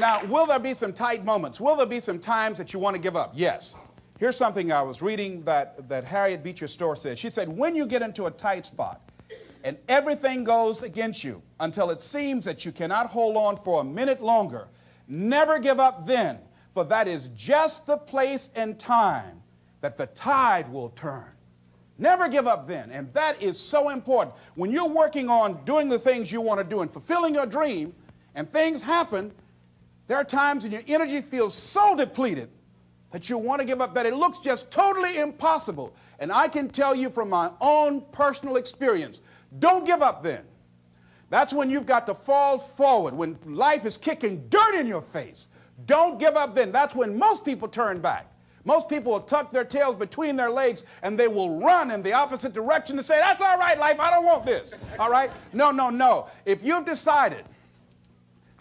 Now, will there be some tight moments? Will there be some times that you want to give up? Yes. Here's something I was reading that Harriet Beecher Stowe said. She said, when you get into a tight spot and everything goes against you until it seems that you cannot hold on for a minute longer, never give up then, for that is just the place and time that the tide will turn. Never give up then. And that is so important. When you're working on doing the things you want to do and fulfilling your dream, and things happen, there are times when your energy feels so depleted that you want to give up, that it looks just totally impossible. And I can tell you from my own personal experience, don't give up then. That's when you've got to fall forward, when life is kicking dirt in your face. Don't give up then. That's when most people turn back. Most people will tuck their tails between their legs and they will run in the opposite direction and say, that's all right, life, I don't want this. All right? No, no, no. If you've decided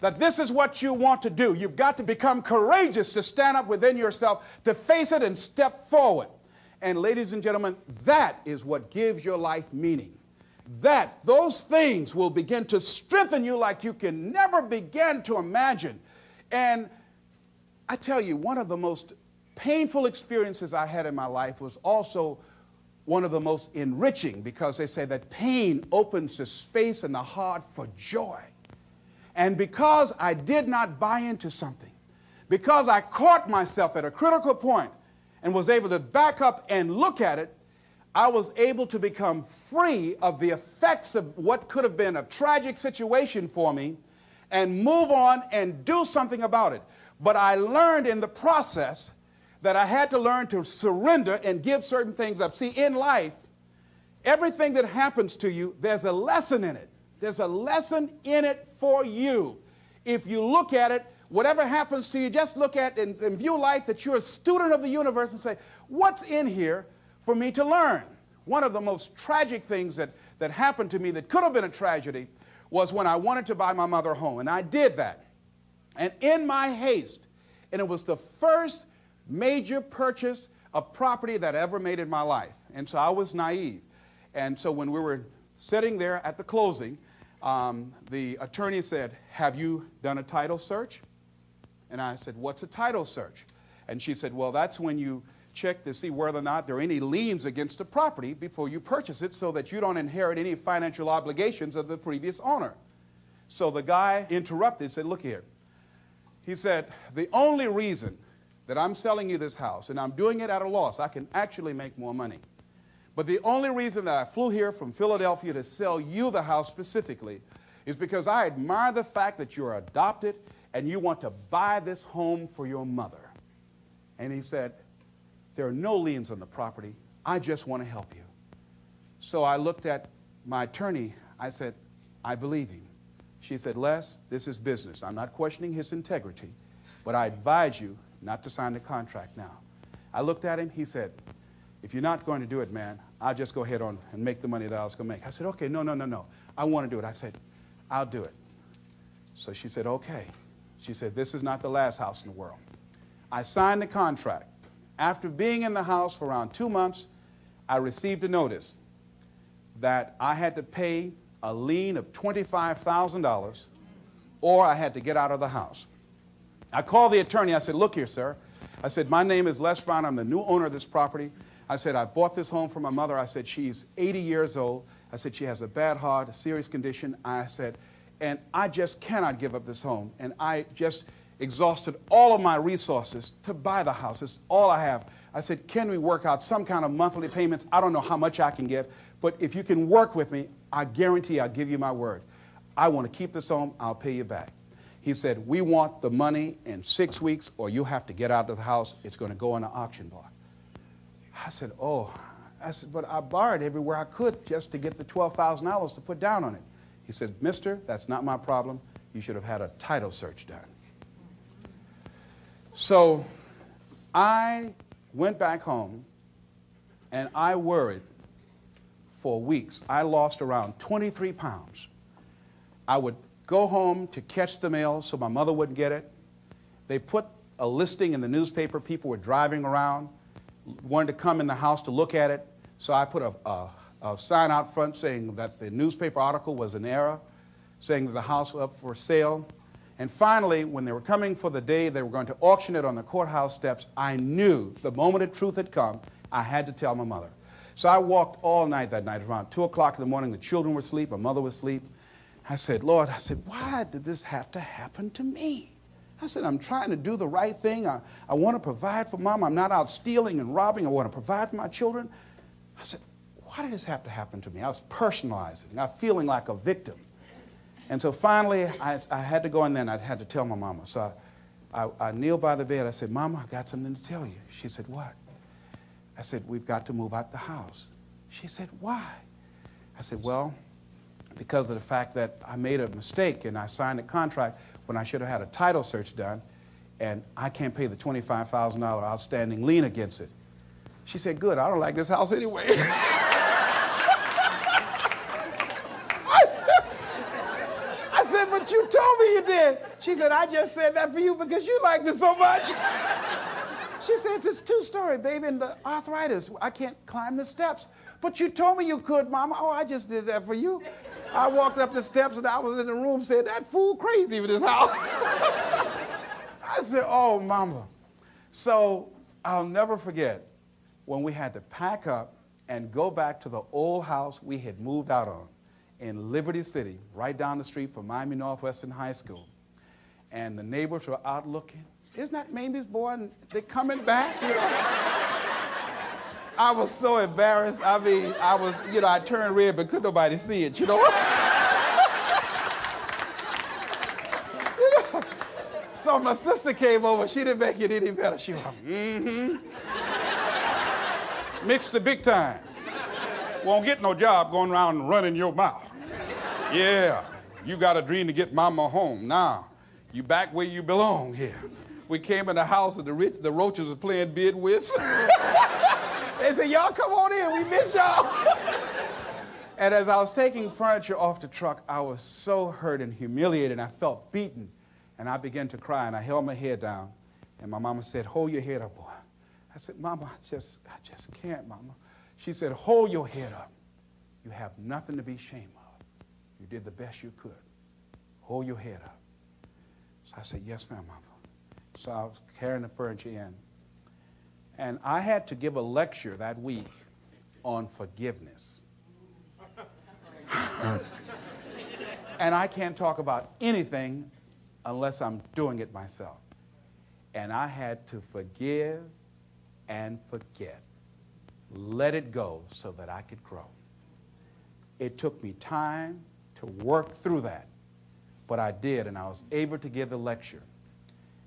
that this is what you want to do, you've got to become courageous to stand up within yourself, to face it and step forward. And ladies and gentlemen, that is what gives your life meaning. Those things will begin to strengthen you like you can never begin to imagine. And I tell you, one of the most painful experiences I had in my life was also one of the most enriching, because they say that pain opens the space in the heart for joy. And because I did not buy into something, because I caught myself at a critical point and was able to back up and look at it, I was able to become free of the effects of what could have been a tragic situation for me and move on and do something about it. But I learned in the process that I had to learn to surrender and give certain things up. See, in life, everything that happens to you, there's a lesson in it. There's a lesson in it for you. If you look at it, whatever happens to you, just look at and view life that you're a student of the universe and say, what's in here for me to learn? One of the most tragic things that happened to me that could have been a tragedy was when I wanted to buy my mother a home, and I did that. And in my haste, and it was the first major purchase of property that I ever made in my life. And so I was naive. And so when we were sitting there at the closing, the attorney said, have you done a title search? And I said, what's a title search? And she said, well, that's when you check to see whether or not there are any liens against the property before you purchase it, so that you don't inherit any financial obligations of the previous owner. So the guy interrupted and said, look here. He said, the only reason that I'm selling you this house, and I'm doing it at a loss, I can actually make more money. But the only reason that I flew here from Philadelphia to sell you the house specifically is because I admire the fact that you're adopted and you want to buy this home for your mother. And he said, there are no liens on the property. I just want to help you. So I looked at my attorney. I said, I believe him. She said, Les, this is business. I'm not questioning his integrity, but I advise you not to sign the contract now. I looked at him. He said, if you're not going to do it, man, I'll just go ahead on and make the money that I was going to make. I said, okay, no. I want to do it. I said, I'll do it. So she said, okay. She said, this is not the last house in the world. I signed the contract. After being in the house for around 2 months, I received a notice that I had to pay a lien of $25,000 or I had to get out of the house. I called the attorney. I said, look here, sir. I said, my name is Les Brown. I'm the new owner of this property. I said, I bought this home for my mother. I said, she's 80 years old. I said, she has a bad heart, a serious condition. I said, and I just cannot give up this home. And I just exhausted all of my resources to buy the house. It's all I have. I said, can we work out some kind of monthly payments? I don't know how much I can give, but if you can work with me, I guarantee I'll give you my word. I want to keep this home. I'll pay you back. He said, we want the money in 6 weeks or you have to get out of the house. It's going to go in the auction block. I said, oh. I said, but I borrowed everywhere I could just to get the $12,000 to put down on it. He said, mister, that's not my problem. You should have had a title search done. So I went back home and I worried for weeks. I lost around 23 pounds. I would go home to catch the mail so my mother wouldn't get it. They put a listing in the newspaper. People were driving around, wanted to come in the house to look at it. So I put a sign out front saying that the newspaper article was an error, saying that the house was up for sale. And finally, when they were coming for the day they were going to auction it on the courthouse steps, I knew the moment of truth had come, I had to tell my mother. So I walked all night that night. Around 2 o'clock in the morning, the children were asleep, my mother was asleep. I said, Lord, why did this have to happen to me? I said, I'm trying to do the right thing. I want to provide for Mom. I'm not out stealing and robbing. I want to provide for my children. I said, why did this have to happen to me? I was personalizing. I was feeling like a victim. And so finally, I had to go in there and I had to tell my mama. So I kneeled by the bed. I said, Mama, I've got something to tell you. She said, what? I said, we've got to move out the house. She said, why? I said, well, because of the fact that I made a mistake and I signed a contract when I should have had a title search done, and I can't pay the $25,000 outstanding lien against it. She said, good, I don't like this house anyway. I said, but you told me you did. She said, I just said that for you because you like this so much. She said, it's 2-story, baby, and the arthritis, I can't climb the steps. But you told me you could, Mama. Oh, I just did that for you. I walked up the steps and I was in the room saying, that fool crazy with this house. I said, oh, Mama. So I'll never forget when we had to pack up and go back to the old house we had moved out on in Liberty City, right down the street from Miami Northwestern High School. And the neighbors were out looking. Isn't that Mamie's boy? And they're coming back, you know. I was so embarrassed. I mean, I turned red, but couldn't nobody see it, you know. So my sister came over. She didn't make it any better. She was like, mixed the big time. Won't get no job going around and running your mouth. Yeah, you got a dream to get Mama home. Now, you back where you belong here. We came in the house and the roaches were playing bid whist. They said, y'all come on in, we miss y'all. And as I was taking furniture off the truck, I was so hurt and humiliated. I felt beaten. And I began to cry, and I held my head down. And my mama said, hold your head up, boy. I said, Mama, I just can't, Mama. She said, hold your head up. You have nothing to be ashamed of. You did the best you could. Hold your head up. So I said, yes, ma'am, Mama. So I was carrying the furniture in. And I had to give a lecture that week on forgiveness. And I can't talk about anything unless I'm doing it myself. And I had to forgive and forget. Let it go so that I could grow. It took me time to work through that, but I did, and I was able to give the lecture.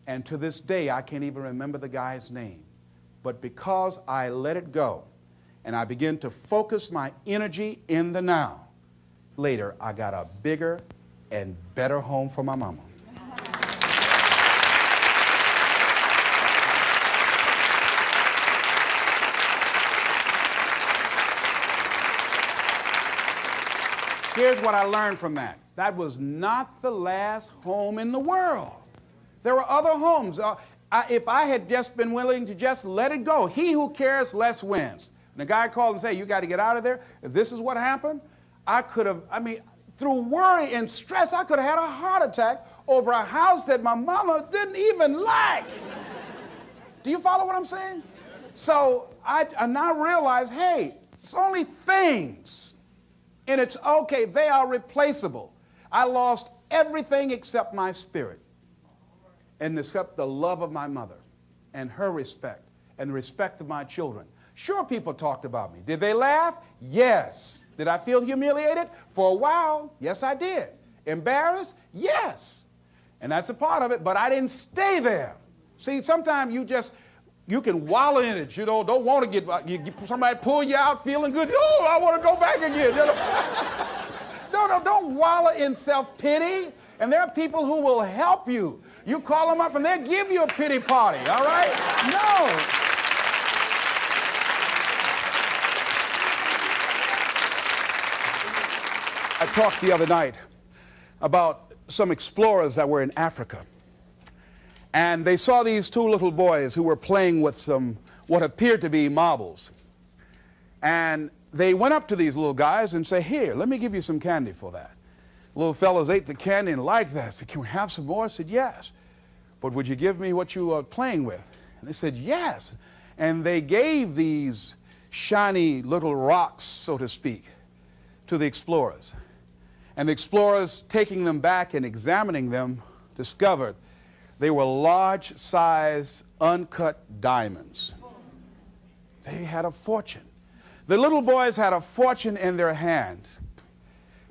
And to this day, I can't even remember the guy's name. But because I let it go and I began to focus my energy in the now, later I got a bigger and better home for my mama. Here's what I learned from that. That was not the last home in the world. There were other homes. If I had just been willing to just let it go, he who cares less wins. And the guy called and said, you got to get out of there. If this is what happened, I could have, through worry and stress, I could have had a heart attack over a house that my mama didn't even like. Do you follow what I'm saying? So I now realize, hey, it's only things. And it's okay, they are replaceable. I lost everything except my spirit. And except the love of my mother and her respect and the respect of my children. Sure, people talked about me. Did they laugh? Yes. Did I feel humiliated? For a while, yes, I did. Embarrassed? Yes. And that's a part of it, but I didn't stay there. See, sometimes you can wallow in it, you know, don't want to get somebody pull you out feeling good. Oh, I want to go back again. You know? No, don't wallow in self-pity. And there are people who will help you. You call them up and they'll give you a pity party, all right? No. I talked the other night about some explorers that were in Africa. And they saw these two little boys who were playing with some what appeared to be marbles. And they went up to these little guys and said, here, let me give you some candy for that. Little fellas ate the candy and liked that. I said, can we have some more? I said, yes. But would you give me what you were playing with? And they said, yes. And they gave these shiny little rocks, so to speak, to the explorers. And the explorers, taking them back and examining them, discovered they were large-size, uncut diamonds. They had a fortune. The little boys had a fortune in their hands,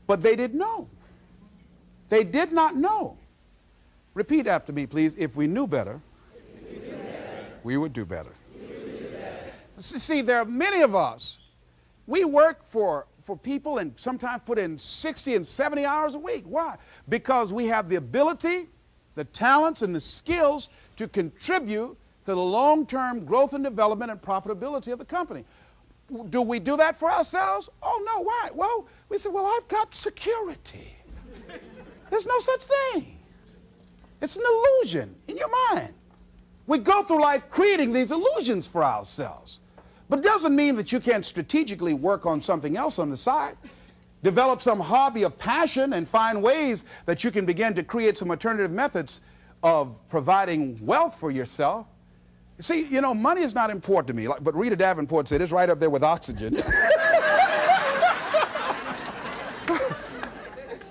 but they didn't know. They did not know. Repeat after me, please. If we knew better, we would do better. See, there are many of us, we work for people and sometimes put in 60 and 70 hours a week. Why? Because we have the ability, the talents, and the skills to contribute to the long-term growth and development and profitability of the company. Do we do that for ourselves? Oh, no. Why? Well, we say, well, I've got security. There's no such thing. It's an illusion in your mind. We go through life creating these illusions for ourselves. But it doesn't mean that you can't strategically work on something else on the side. Develop some hobby of passion and find ways that you can begin to create some alternative methods of providing wealth for yourself. See, you know, money is not important to me, but Rita Davenport said it's right up there with oxygen.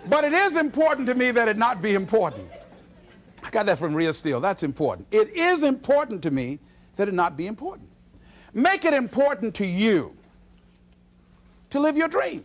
But it is important to me that it not be important. I got that from Rhea Steele. That's important. It is important to me that it not be important. Make it important to you to live your dream.